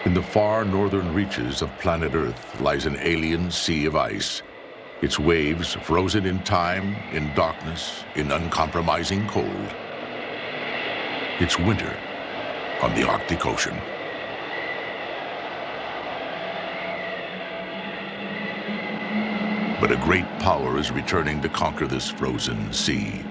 In the far northern reaches of planet Earth lies an alien sea of ice, its waves frozen in time, in darkness, in uncompromising cold. It's winter on the Arctic Ocean. But a great power is returning to conquer this frozen sea.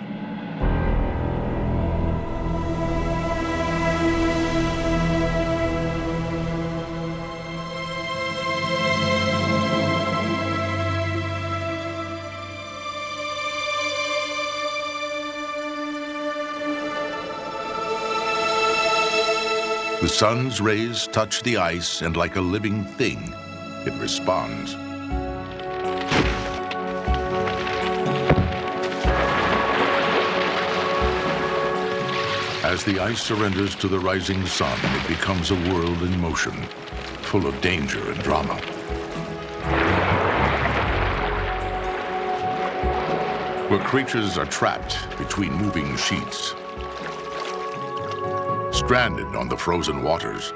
The sun's rays touch the ice, and like a living thing, it responds. As the ice surrenders to the rising sun, it becomes a world in motion, full of danger and drama. Where creatures are trapped between moving sheets, stranded on the frozen waters,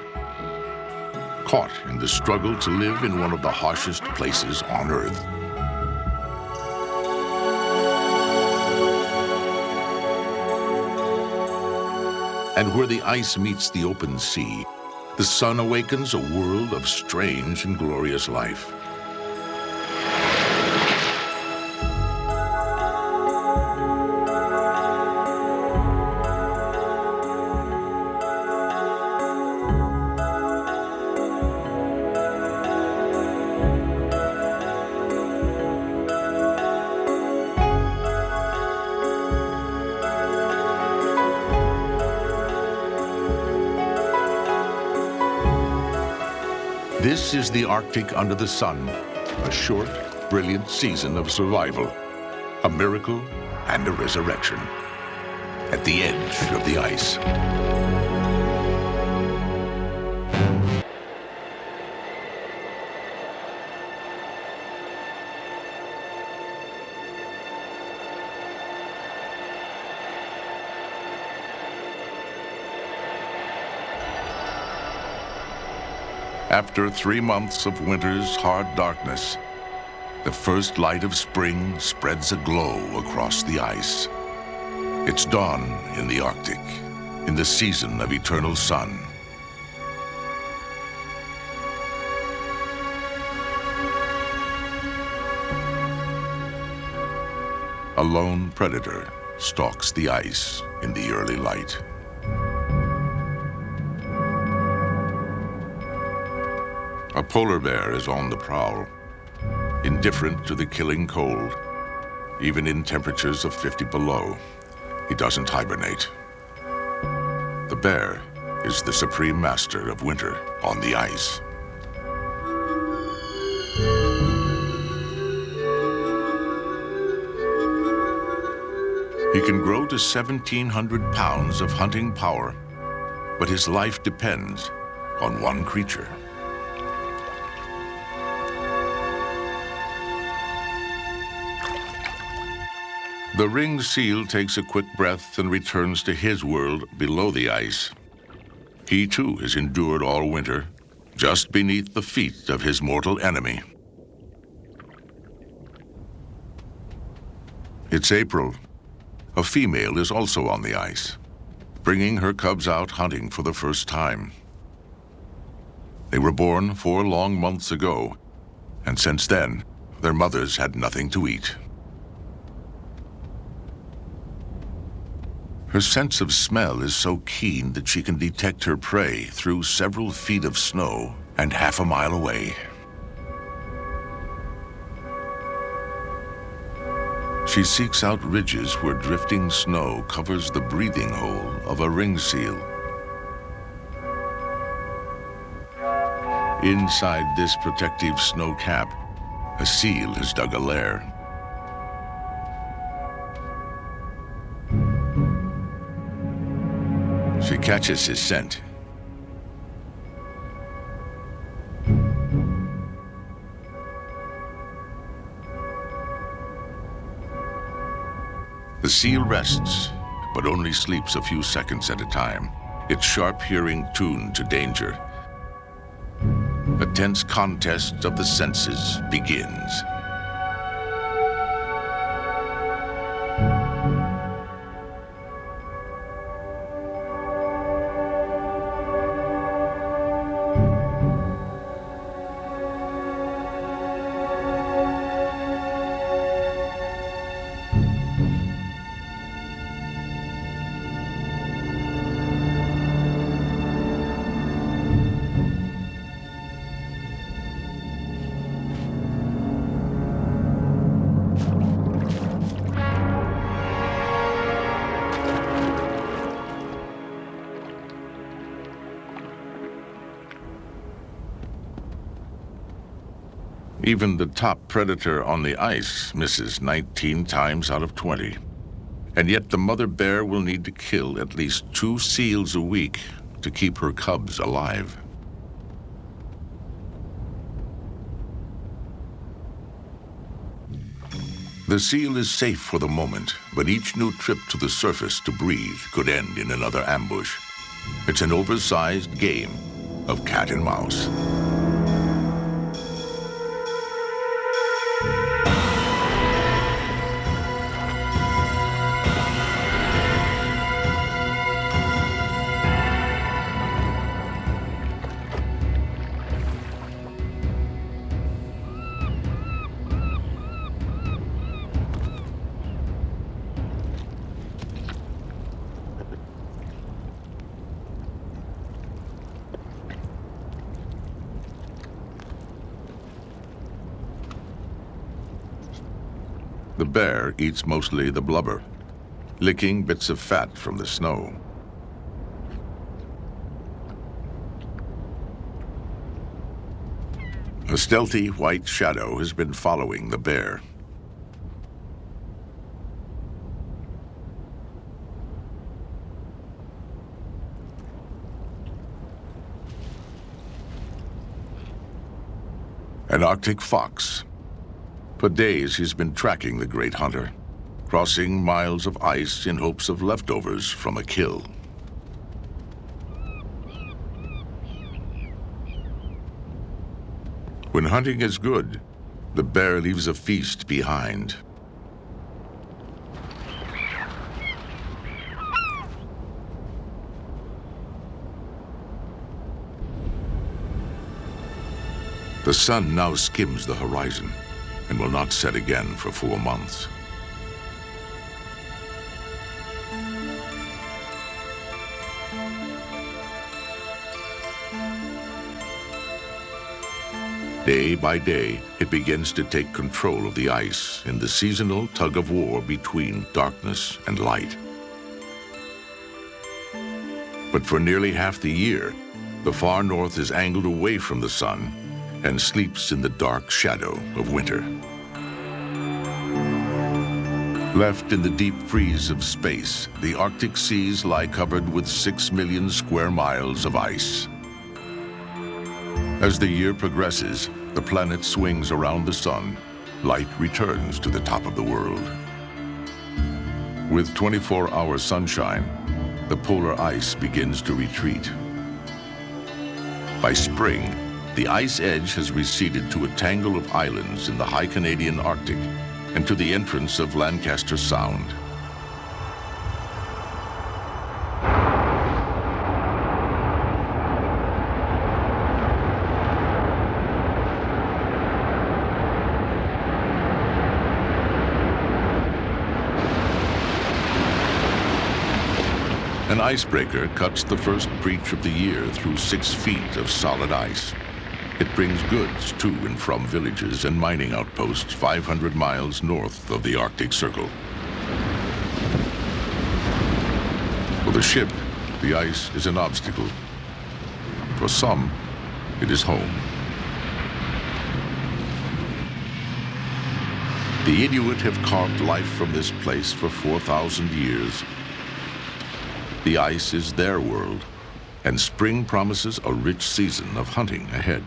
caught in the struggle to live in one of the harshest places on Earth. And where the ice meets the open sea, the sun awakens a world of strange and glorious life. This is the Arctic under the sun, a short, brilliant season of survival, a miracle and a resurrection, at the edge of the ice. After 3 months of winter's hard darkness, the first light of spring spreads a glow across the ice. It's dawn in the Arctic, in the season of eternal sun. A lone predator stalks the ice in the early light. A polar bear is on the prowl, indifferent to the killing cold. Even in temperatures of 50 below, he doesn't hibernate. The bear is the supreme master of winter on the ice. He can grow to 1,700 pounds of hunting power, but his life depends on one creature. The ringed seal takes a quick breath and returns to his world below the ice. He too has endured all winter, just beneath the feet of his mortal enemy. It's April. A female is also on the ice, bringing her cubs out hunting for the first time. They were born 4 long months ago, and since then, their mothers had nothing to eat. Her sense of smell is so keen that she can detect her prey through several feet of snow and half a mile away. She seeks out ridges where drifting snow covers the breathing hole of a ringed seal. Inside this protective snow cap, a seal has dug a lair. She catches his scent. The seal rests, but only sleeps a few seconds at a time, its sharp hearing tuned to danger. A tense contest of the senses begins. Even the top predator on the ice misses 19 times out of 20. And yet the mother bear will need to kill at least 2 seals a week to keep her cubs alive. The seal is safe for the moment, but each new trip to the surface to breathe could end in another ambush. It's an oversized game of cat and mouse. The bear eats mostly the blubber, licking bits of fat from the snow. A stealthy white shadow has been following the bear. An Arctic fox. For days, he's been tracking the great hunter, crossing miles of ice in hopes of leftovers from a kill. When hunting is good, the bear leaves a feast behind. The sun now skims the horizon and will not set again for 4 months. Day by day, it begins to take control of the ice in the seasonal tug-of-war between darkness and light. But for nearly half the year, the far north is angled away from the sun and sleeps in the dark shadow of winter. Left in the deep freeze of space, the Arctic seas lie covered with 6 million square miles of ice. As the year progresses, the planet swings around the sun. Light returns to the top of the world. With 24-hour sunshine, the polar ice begins to retreat. By spring, the ice edge has receded to a tangle of islands in the high Canadian Arctic and to the entrance of Lancaster Sound. An icebreaker cuts the first breach of the year through 6 feet of solid ice. It brings goods to and from villages and mining outposts 500 miles north of the Arctic Circle. For the ship, the ice is an obstacle. For some, it is home. The Inuit have carved life from this place for 4,000 years. The ice is their world, and spring promises a rich season of hunting ahead.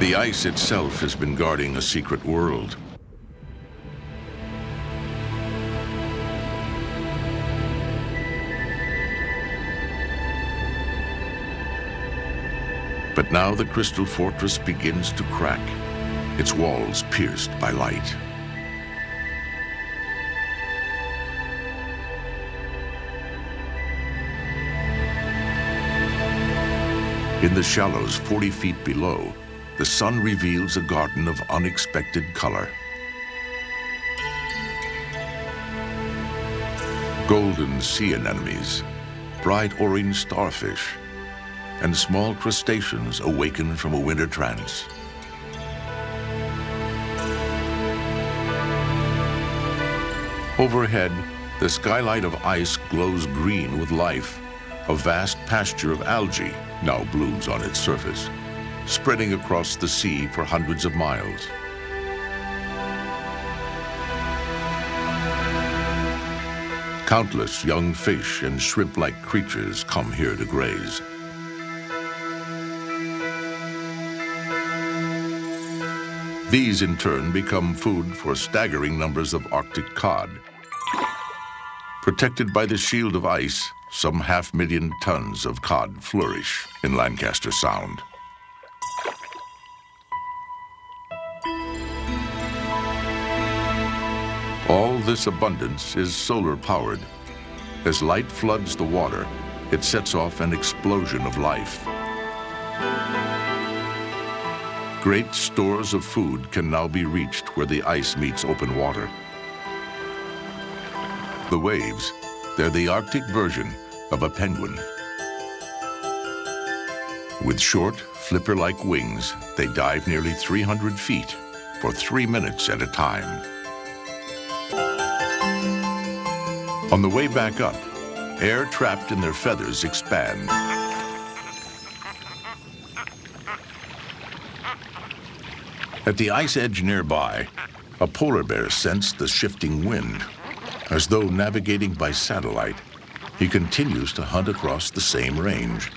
The ice itself has been guarding a secret world. But now the crystal fortress begins to crack, its walls pierced by light. In the shallows 40 feet below, the sun reveals a garden of unexpected color. Golden sea anemones, bright orange starfish, and small crustaceans awaken from a winter trance. Overhead, the skylight of ice glows green with life. A vast pasture of algae now blooms on its surface, spreading across the sea for hundreds of miles. Countless young fish and shrimp-like creatures come here to graze. These, in turn, become food for staggering numbers of Arctic cod. Protected by the shield of ice, some 500,000 tons of cod flourish in Lancaster Sound. All this abundance is solar-powered. As light floods the water, it sets off an explosion of life. Great stores of food can now be reached where the ice meets open water. The waves, they're the Arctic version of a penguin. With short, flipper-like wings, they dive nearly 300 feet for 3 minutes at a time. On the way back up, air trapped in their feathers expand. At the ice edge nearby, a polar bear sensed the shifting wind. As though navigating by satellite, he continues to hunt across the same range,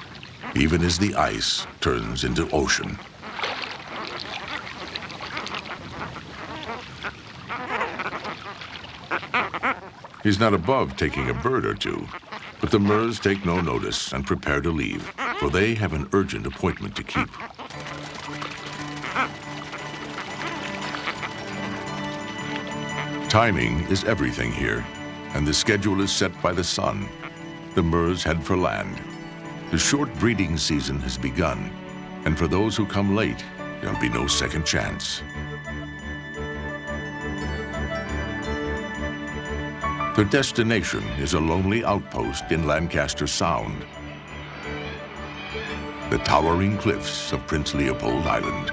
even as the ice turns into ocean. He's not above taking a bird or two, but the Murs take no notice and prepare to leave, for they have an urgent appointment to keep. Timing is everything here, and the schedule is set by the sun. The Murs head for land. The short breeding season has begun, and for those who come late, there'll be no second chance. Their destination is a lonely outpost in Lancaster Sound, the towering cliffs of Prince Leopold Island.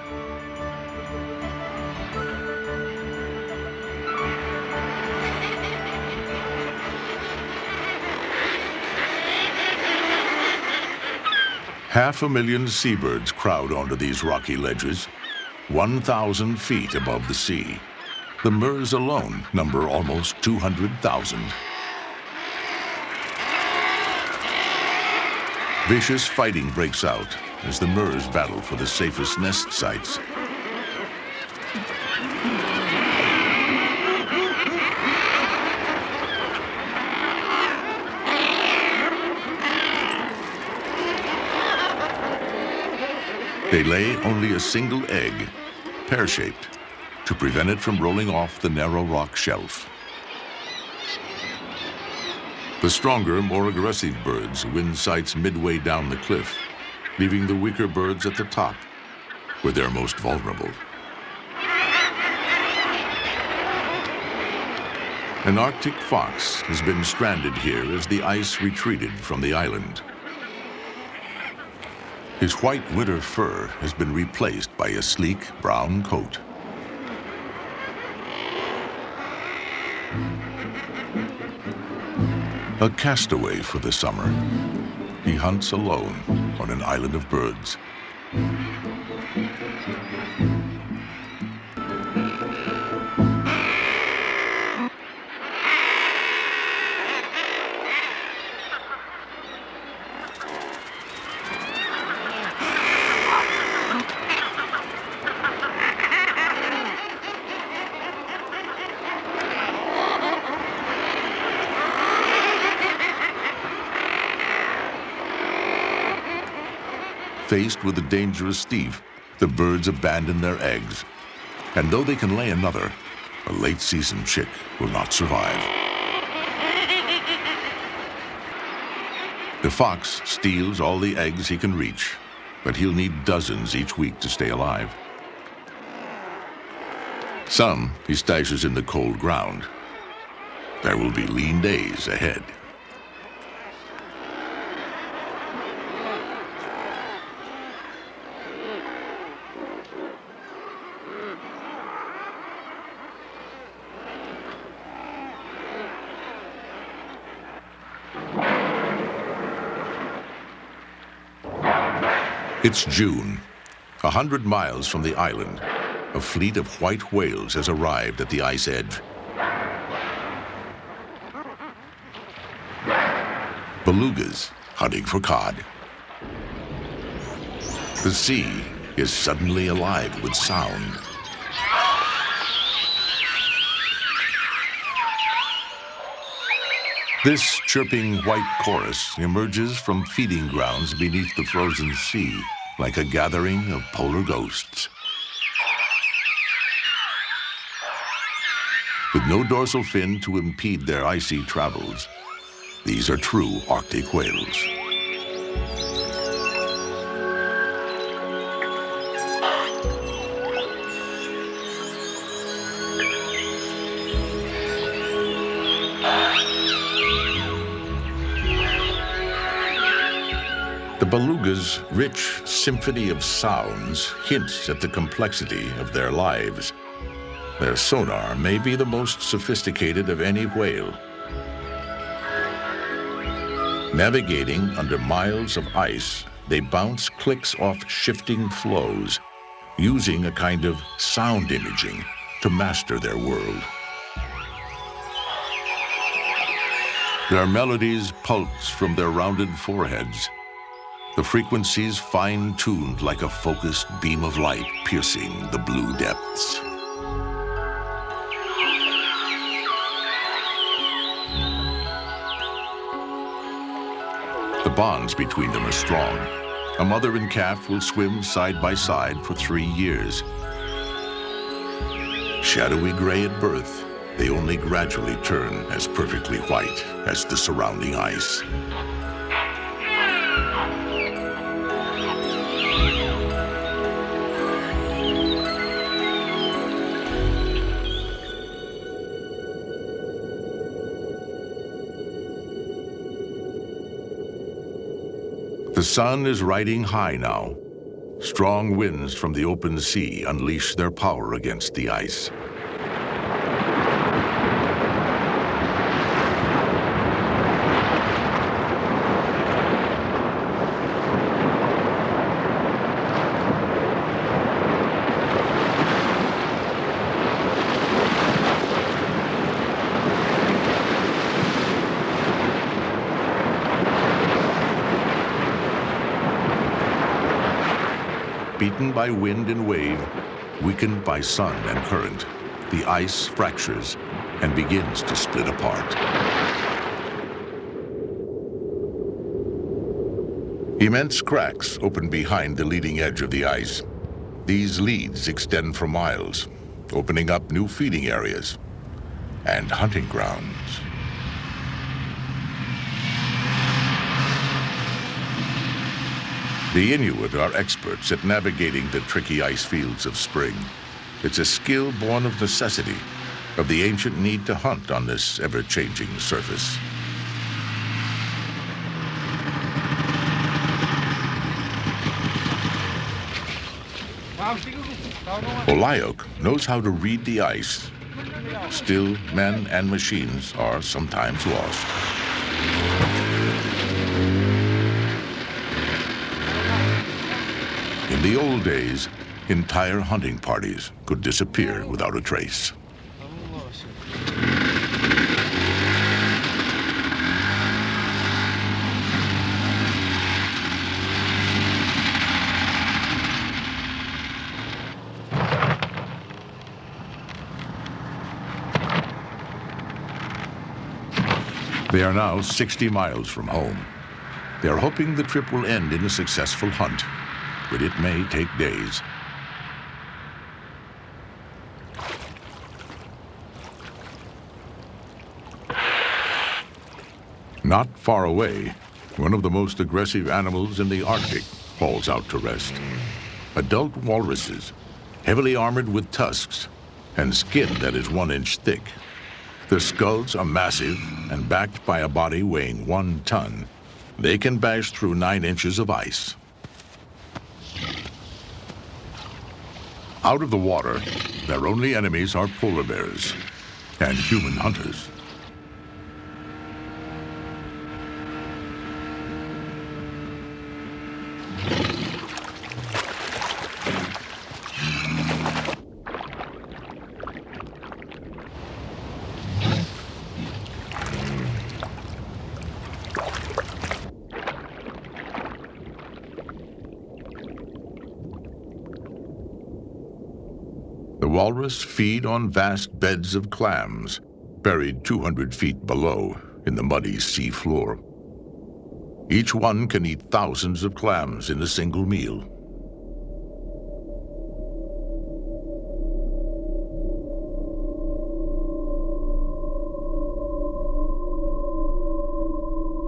500,000 seabirds crowd onto these rocky ledges, 1,000 feet above the sea. The Murs alone number almost 200,000. Vicious fighting breaks out as the Murs battle for the safest nest sites. They lay only a single egg, pear-shaped, to prevent it from rolling off the narrow rock shelf. The stronger, more aggressive birds win sites midway down the cliff, leaving the weaker birds at the top, where they're most vulnerable. An Arctic fox has been stranded here as the ice retreated from the island. His white winter fur has been replaced by a sleek brown coat. A castaway for the summer, he hunts alone on an island of birds. Faced with a dangerous thief, the birds abandon their eggs. And though they can lay another, a late-season chick will not survive. The fox steals all the eggs he can reach, but he'll need dozens each week to stay alive. Some he stashes in the cold ground. There will be lean days ahead. It's June. 100 miles from the island, a fleet of white whales has arrived at the ice edge. Belugas hunting for cod. The sea is suddenly alive with sound. This chirping white chorus emerges from feeding grounds beneath the frozen sea, like a gathering of polar ghosts. With no dorsal fin to impede their icy travels, these are true Arctic whales. The beluga's rich symphony of sounds hints at the complexity of their lives. Their sonar may be the most sophisticated of any whale. Navigating under miles of ice, they bounce clicks off shifting flows, using a kind of sound imaging to master their world. Their melodies pulse from their rounded foreheads, the frequencies fine-tuned like a focused beam of light piercing the blue depths. The bonds between them are strong. A mother and calf will swim side by side for 3 years. Shadowy gray at birth, they only gradually turn as perfectly white as the surrounding ice. The sun is riding high now. Strong winds from the open sea unleash their power against the ice. Beaten by wind and wave, weakened by sun and current, the ice fractures and begins to split apart. Immense cracks open behind the leading edge of the ice. These leads extend for miles, opening up new feeding areas and hunting grounds. The Inuit are experts at navigating the tricky ice fields of spring. It's a skill born of necessity, of the ancient need to hunt on this ever-changing surface. Olayoke knows how to read the ice. Still, men and machines are sometimes lost. In the old days, entire hunting parties could disappear without a trace. They are now 60 miles from home. They are hoping the trip will end in a successful hunt, but it may take days. Not far away, one of the most aggressive animals in the Arctic falls out to rest. Adult walruses, heavily armored with tusks and skin that is 1 inch thick. Their skulls are massive and backed by a body weighing 1 ton. They can bash through 9 inches of ice. Out of the water, their only enemies are polar bears and human hunters. The walrus feed on vast beds of clams, buried 200 feet below in the muddy sea floor. Each one can eat thousands of clams in a single meal.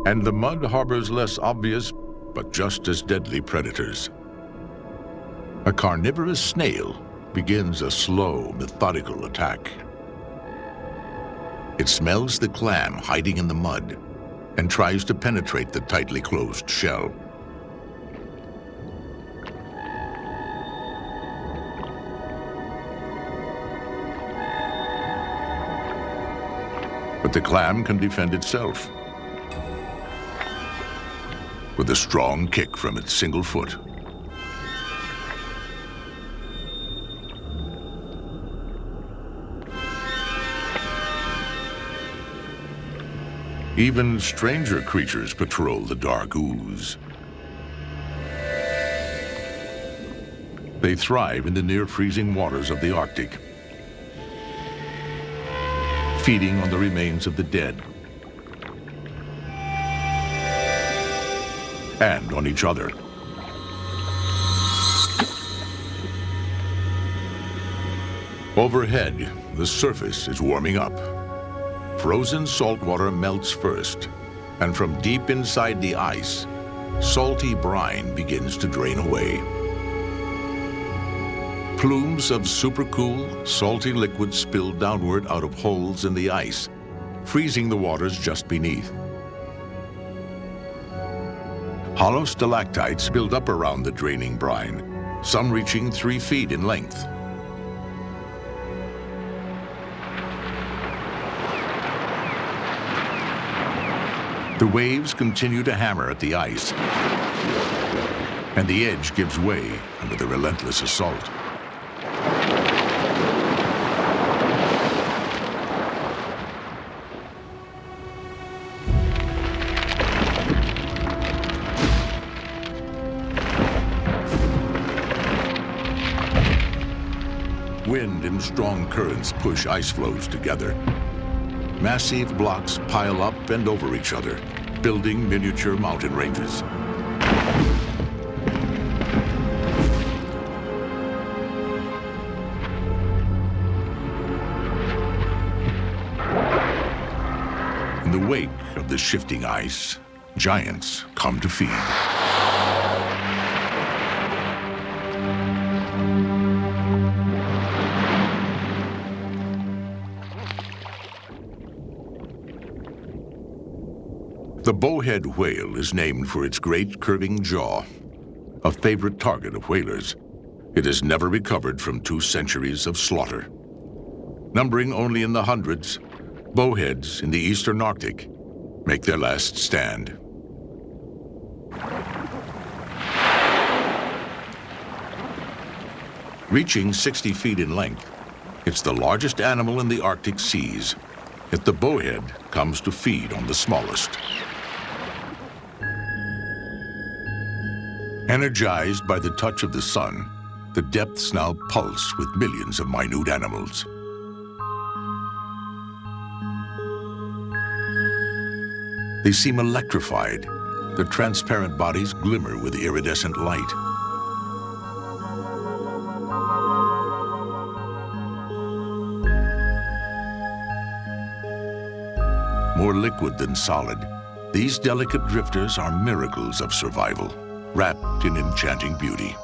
And the mud harbors less obvious, but just as deadly predators. A carnivorous snail begins a slow, methodical attack. It smells the clam hiding in the mud and tries to penetrate the tightly closed shell. But the clam can defend itself with a strong kick from its single foot. Even stranger creatures patrol the dark ooze. They thrive in the near-freezing waters of the Arctic, feeding on the remains of the dead and on each other. Overhead, the surface is warming up. Frozen salt water melts first, and from deep inside the ice, salty brine begins to drain away. Plumes of supercool, salty liquid spill downward out of holes in the ice, freezing the waters just beneath. Hollow stalactites build up around the draining brine, some reaching 3 feet in length. The waves continue to hammer at the ice, and the edge gives way under the relentless assault. Wind and strong currents push ice floes together. Massive blocks pile up and over each other, building miniature mountain ranges. In the wake of the shifting ice, giants come to feed. The bowhead whale is named for its great curving jaw, a favorite target of whalers. It has never recovered from 2 centuries of slaughter. Numbering only in the hundreds, bowheads in the eastern Arctic make their last stand. Reaching 60 feet in length, it's the largest animal in the Arctic seas, yet the bowhead comes to feed on the smallest. Energized by the touch of the sun, the depths now pulse with millions of minute animals. They seem electrified. Their transparent bodies glimmer with iridescent light. More liquid than solid, these delicate drifters are miracles of survival, wrapped in enchanting beauty.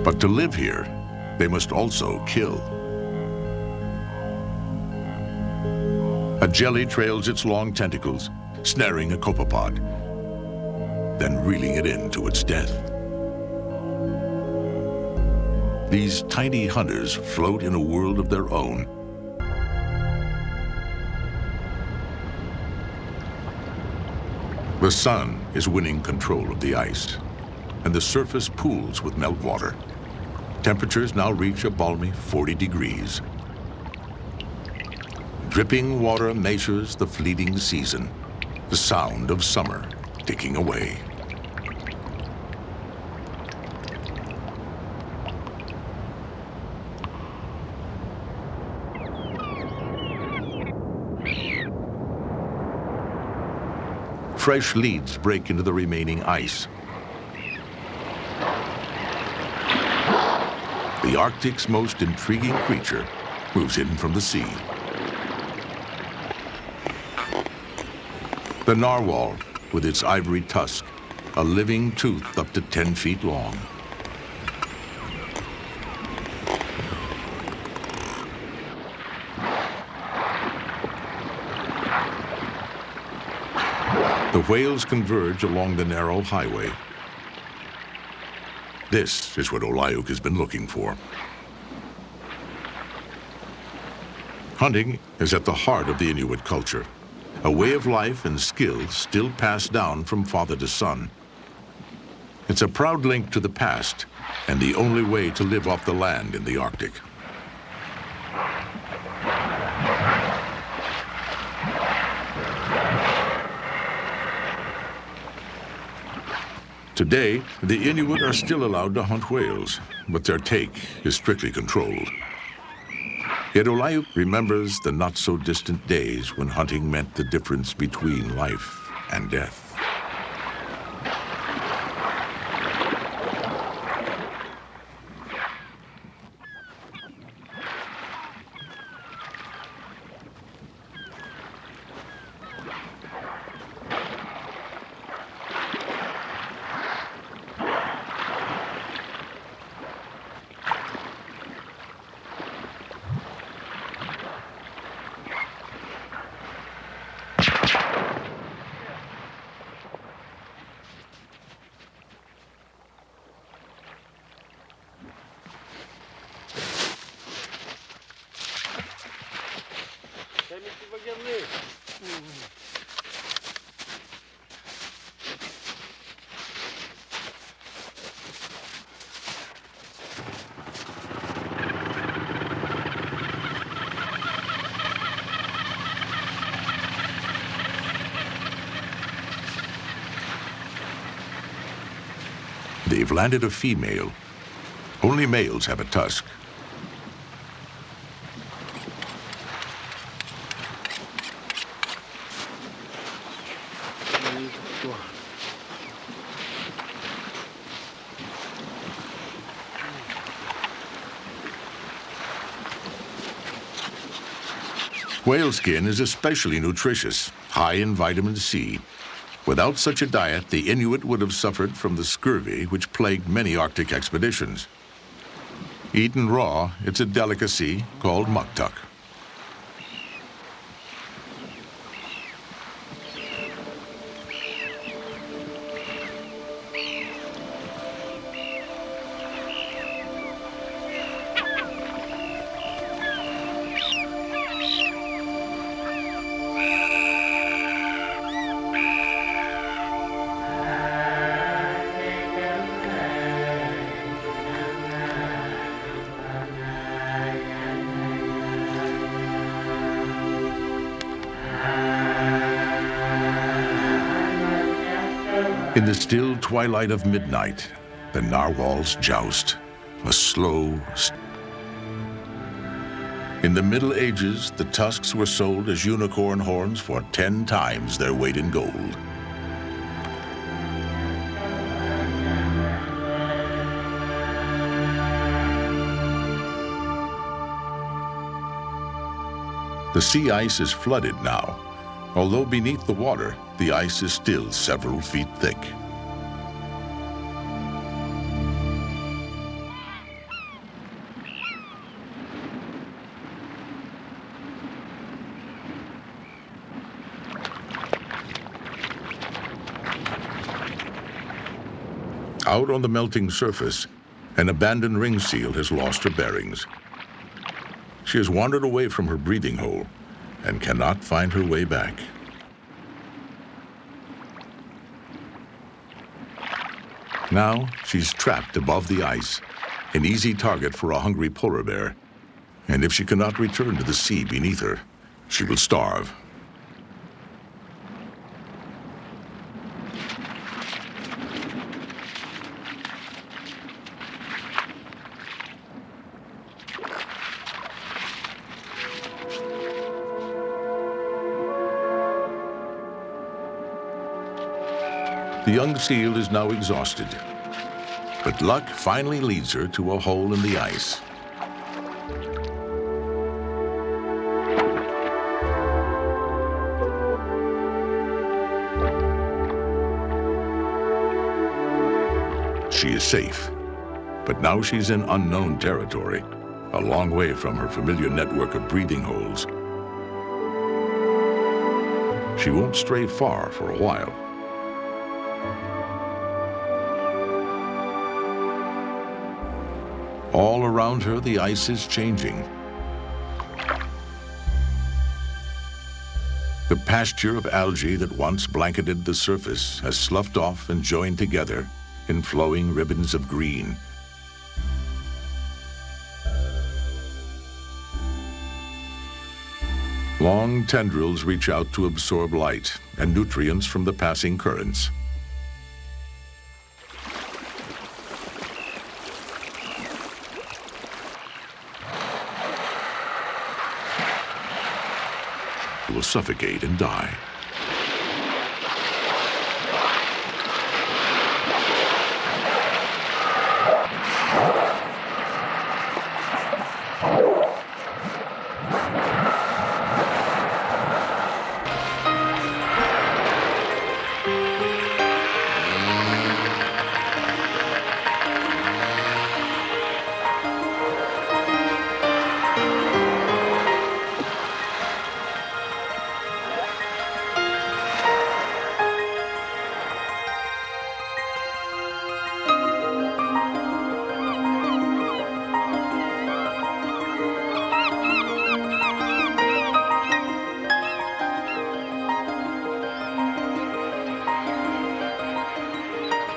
But to live here, they must also kill. A jelly trails its long tentacles, snaring a copepod, then reeling it in to its death. These tiny hunters float in a world of their own. The sun is winning control of the ice, and the surface pools with meltwater. Temperatures now reach a balmy 40 degrees. Dripping water measures the fleeting season, the sound of summer ticking away. Fresh leads break into the remaining ice. The Arctic's most intriguing creature moves in from the sea. The narwhal, with its ivory tusk, a living tooth up to 10 feet long. The whales converge along the narrow highway. This is what Olayuk has been looking for. Hunting is at the heart of the Inuit culture, a way of life and skill still passed down from father to son. It's a proud link to the past and the only way to live off the land in the Arctic. Today, the Inuit are still allowed to hunt whales, but their take is strictly controlled. Yet Olayuk remembers the not-so-distant days when hunting meant the difference between life and death. They've landed a female. Only males have a tusk. Whale skin is especially nutritious, high in vitamin C. Without such a diet, the Inuit would have suffered from the scurvy which plagued many Arctic expeditions. Eaten raw, it's a delicacy called muktuk. In the still twilight of midnight, the narwhals joust, a slow... In the Middle Ages, the tusks were sold as unicorn horns for 10 times their weight in gold. The sea ice is flooded now. Although beneath the water, the ice is still several feet thick. Out on the melting surface, an abandoned ring seal has lost her bearings. She has wandered away from her breathing hole and cannot find her way back. Now she's trapped above the ice, an easy target for a hungry polar bear. And if she cannot return to the sea beneath her, she will starve. The young seal is now exhausted, but luck finally leads her to a hole in the ice. She is safe, but now she's in unknown territory, a long way from her familiar network of breathing holes. She won't stray far for a while. All around her, the ice is changing. The pasture of algae that once blanketed the surface has sloughed off and joined together in flowing ribbons of green. Long tendrils reach out to absorb light and nutrients from the passing currents. Will suffocate and die.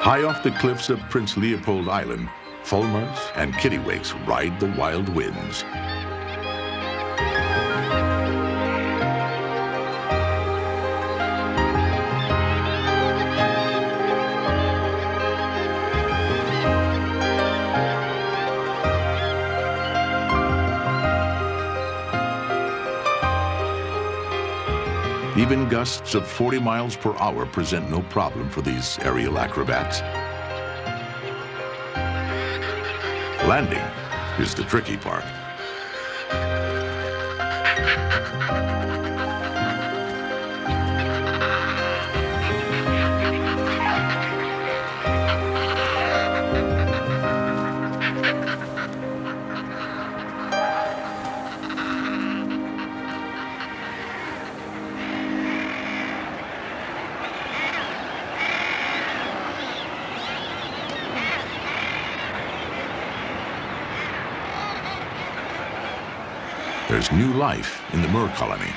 High off the cliffs of Prince Leopold Island, fulmars and kittiwakes ride the wild winds. Even gusts of 40 miles per hour present no problem for these aerial acrobats. Landing is the tricky part. There's new life in the Mer colony.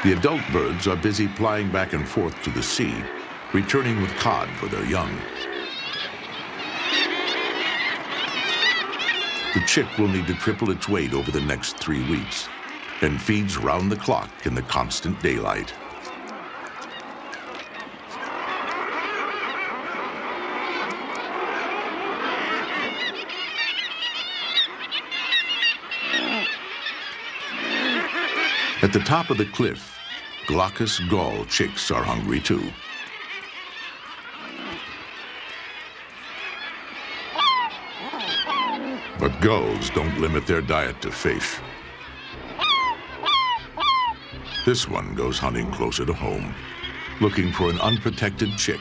The adult birds are busy flying back and forth to the sea, returning with cod for their young. The chick will need to triple its weight over the next 3 weeks and feeds round the clock in the constant daylight. At the top of the cliff, glaucous gull chicks are hungry too. But gulls don't limit their diet to fish. This one goes hunting closer to home, looking for an unprotected chick.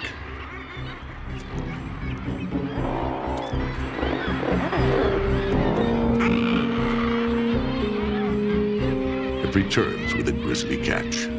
It returns with a grisly catch.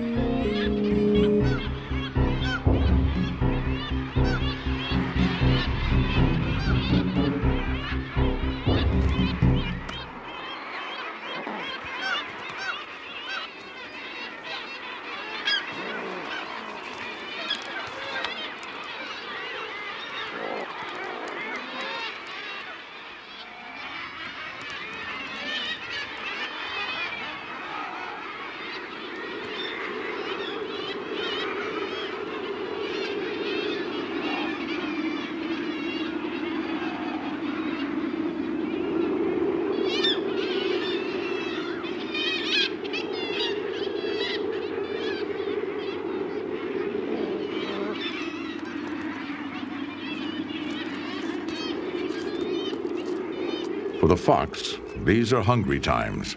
For the fox, these are hungry times.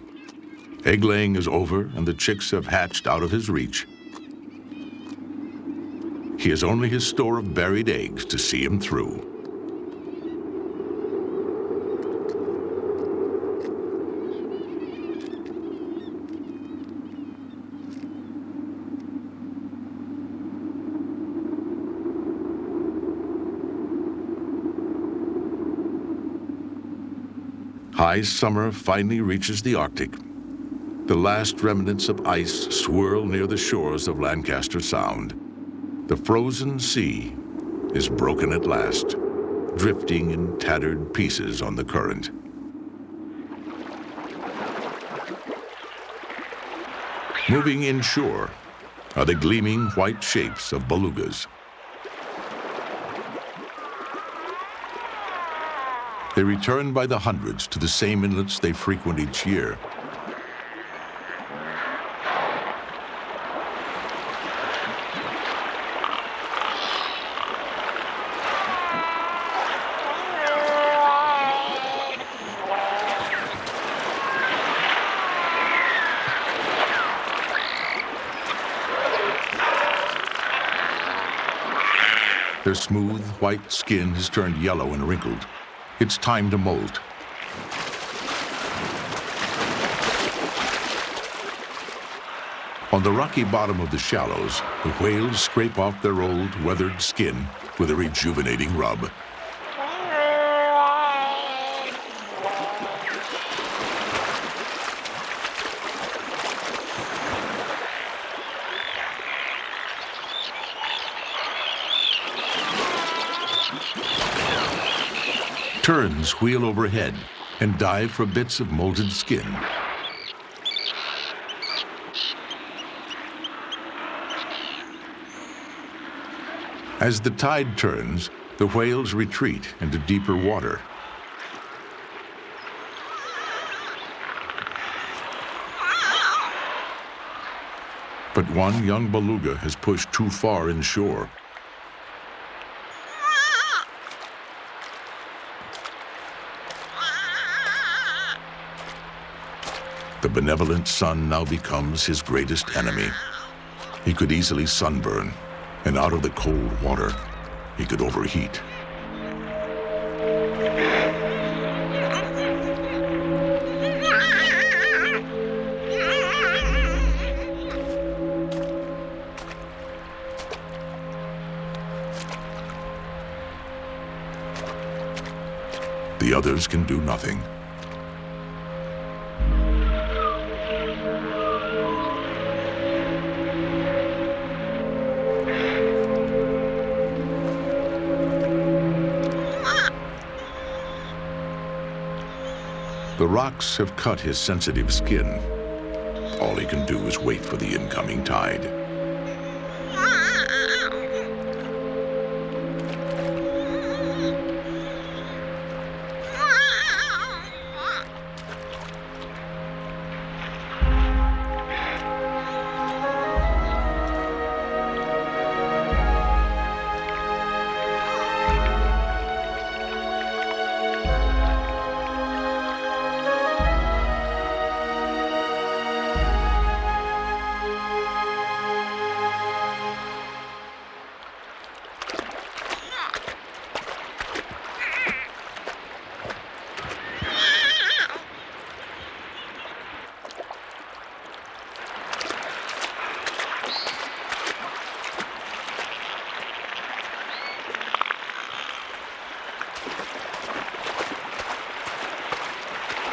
Egg-laying is over and the chicks have hatched out of his reach. He has only his store of buried eggs to see him through. High summer finally reaches the Arctic. The last remnants of ice swirl near the shores of Lancaster Sound. The frozen sea is broken at last, drifting in tattered pieces on the current. Moving inshore are the gleaming white shapes of belugas. They return by the hundreds to the same inlets they frequent each year. Their smooth, white skin has turned yellow and wrinkled. It's time to molt. On the rocky bottom of the shallows, the whales scrape off their old, weathered skin with a rejuvenating rub. Terns wheel overhead and dive for bits of molded skin. As the tide turns, the whales retreat into deeper water. But one young beluga has pushed too far inshore. The benevolent sun now becomes his greatest enemy. He could easily sunburn, and out of the cold water, he could overheat. The others can do nothing. The rocks have cut his sensitive skin. All he can do is wait for the incoming tide.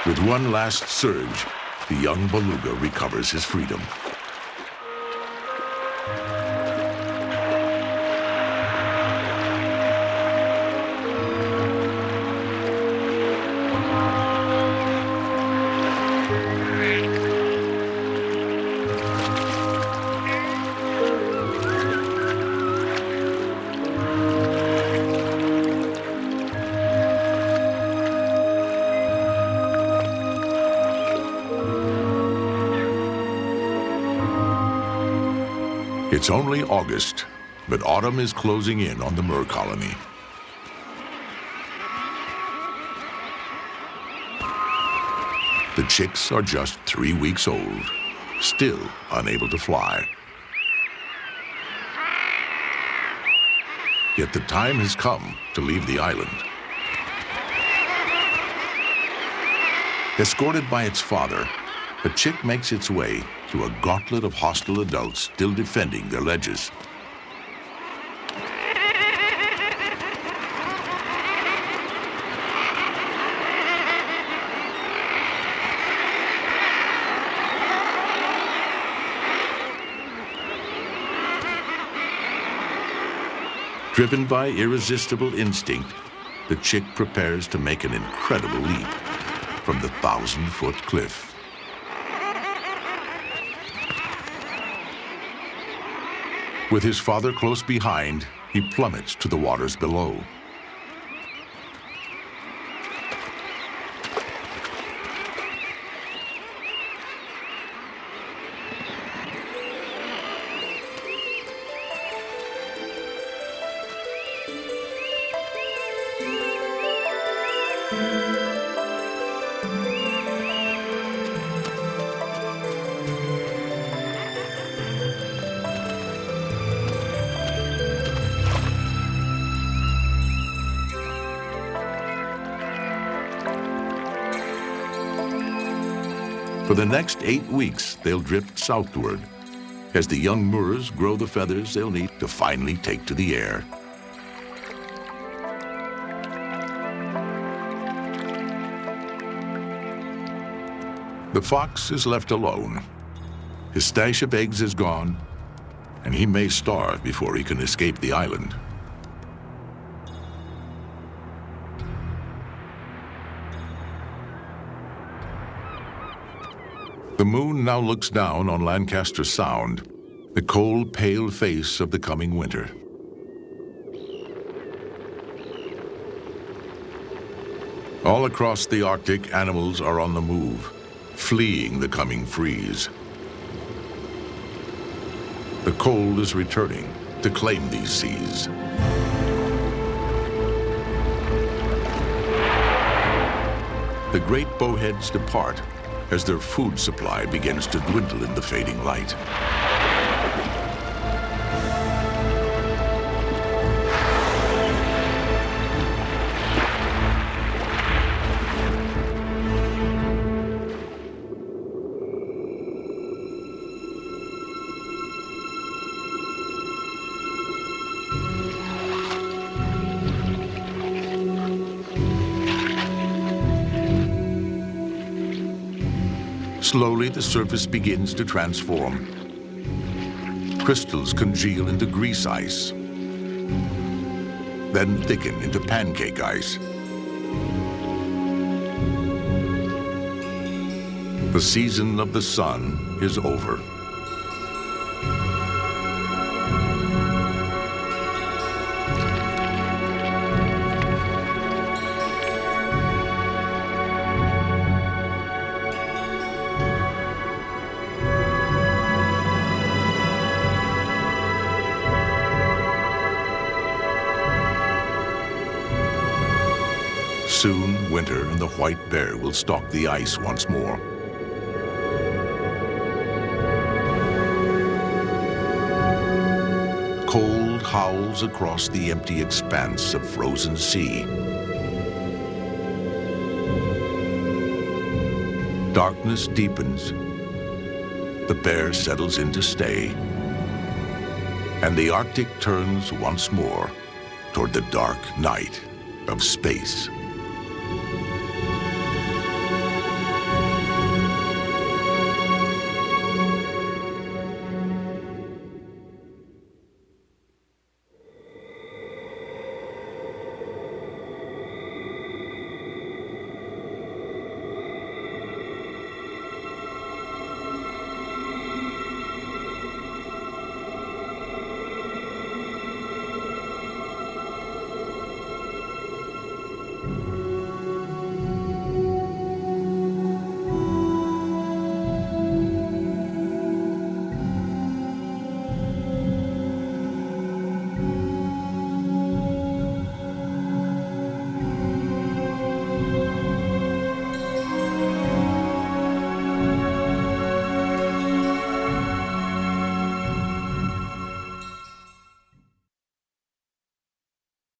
With one last surge, the young beluga recovers his freedom. It's only August, but autumn is closing in on the Mer colony. The chicks are just 3 weeks old, still unable to fly. Yet the time has come to leave the island. Escorted by its father, the chick makes its way through a gauntlet of hostile adults still defending their ledges. Driven by irresistible instinct, the chick prepares to make an incredible leap from the 1,000-foot cliff. With his father close behind, he plummets to the waters below. For the next 8 weeks, they'll drift southward as the young Moors grow the feathers they'll need to finally take to the air. The fox is left alone. His stash of eggs is gone, and he may starve before he can escape the island. The moon now looks down on Lancaster Sound, the cold, pale face of the coming winter. All across the Arctic, animals are on the move, fleeing the coming freeze. The cold is returning to claim these seas. The great bowheads depart as their food supply begins to dwindle in the fading light. Slowly, the surface begins to transform. Crystals congeal into grease ice, then thicken into pancake ice. The season of the sun is over. Soon, winter and the white bear will stalk the ice once more. Cold howls across the empty expanse of frozen sea. Darkness deepens. The bear settles in to stay. And the Arctic turns once more toward the dark night of space.